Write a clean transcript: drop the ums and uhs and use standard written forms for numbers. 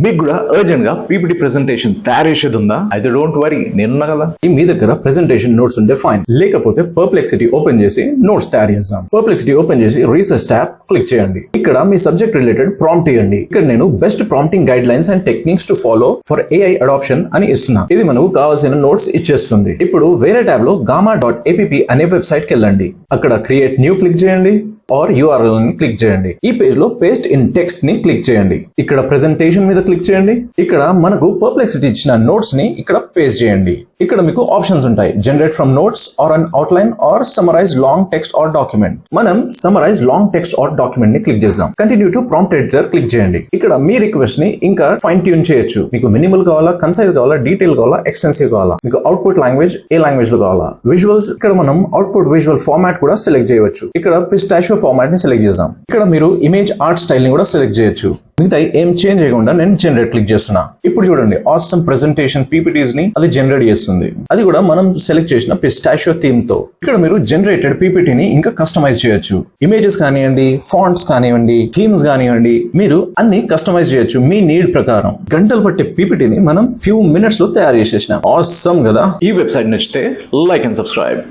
మీకు కూడా అర్జెంట్ గా పీపీటీ ప్రెజెంటేషన్ తయారు చేసేది ఉందా? అయితే డోంట్ వరీ, నేనున్నా కదా. మీ దగ్గర ప్రెజెంటేషన్ నోట్స్ ఉంటే ఫైన్, లేకపోతే పర్ప్లెక్సిటీ ఓపెన్ చేసి నోట్స్ తయారు చేద్దాం. పర్ప్లెక్సిటీ ఓపెన్ చేసి రీసెర్చ్ ట్యాబ్ క్లిక్ చేయండి. ఇక్కడ మీ సబ్జెక్ట్ రిలేటెడ్ ప్రాంప్ట్ ఇవ్వండి. ఇక్కడ నేను best prompting guidelines and techniques to follow for AI adoption అని ఇస్తున్నా. ఇది మనకు కావాల్సిన నోట్స్ ఇచ్చేస్తుంది. ఇప్పుడు వేరే ట్యాబ్ లో gamma.app అనే వెబ్సైట్ కి వెళ్ళండి. అక్కడ క్రియేట్ న్యూ క్లిక్ చేయండి ఆర్ URL ని క్లిక్ చేయండి. ఈ పేజ్ లో పేస్ట్ ఇన్ టెక్స్ట్ ని క్లిక్ చేయండి. ఇక్కడ ప్రెజెంటేషన్ మీద క్లిక్ చేయండి. ఇక్కడ మనకు పర్ప్లెక్సిటీ ఇచ్చిన నోట్స్ ని ఇక్కడ పేస్ట్ చేయండి. ఇక్కడ మీకు ఆప్షన్స్ ఉంటాయి, generate from notes or an outline or summarise long text or document. మనం summarise long text or document ని క్లిక్ చేద్దాం. Continue to prompt editor click చేయండి. ఇక్కడ మీ రిక్వెస్ట్ ని ఇంకా ఫైన్ ట్యూన్ చేయొచ్చు. మీకు మినిమల్ కావాలా, కన్సైజ్ కావాలా, డీటెయిల్ కావాలా, ఎక్స్టెన్సివ్ కావాలా, మీకు అవుట్పుట్ లాంగ్వేజ్ ఏ లాంగ్వేజ్ లో కావాలా, విజువల్స్ ఇక్కడ మనం అవుట్పుట్ విజువల్ ఫార్మాట్ కూడా సెలెక్ట్ చేయవచ్చు. ఇక్కడ పిస్టాషియో ఫార్మాట్ ని సెలెక్ట్ చేద్దాం. ఇక్కడ మీరు ఇమేజ్ ఆర్ట్ స్టైల్ ని కూడా సెలెక్ట్ చేయొచ్చు. మిగతా ఏం చేంజ్ చేయకుండా నేను జనరేట్ క్లిక్ చేస్తున్నా. ఇప్పుడు చూడండి, ఆసమ్ ప్రెజెంటేషన్ PPTs ని అది జనరేట్ చేస్తుంది. అది కూడా మనం సెలెక్ట్ చేసిన పిస్టాషియో థీమ్ తో. ఇక్కడ మీరు జనరేటెడ్ PPT ని ఇంకా కస్టమైజ్ చేయొచ్చు. ఇమేజెస్ కానివ్వండి, ఫాంట్స్ కానివ్వండి, థీమ్స్ కానివ్వండి, మీరు అన్ని కస్టమైజ్ చేయొచ్చు మీ నీడ్ ప్రకారం. గంటలు పట్టే PPT ని మనం ఫ్యూ మినిట్స్ లో తయారు చేసేసినాం. ఆసమ్ కదా. ఈ వెబ్సైట్ నచ్చితే లైక్ అండ్ సబ్స్క్రైబ్.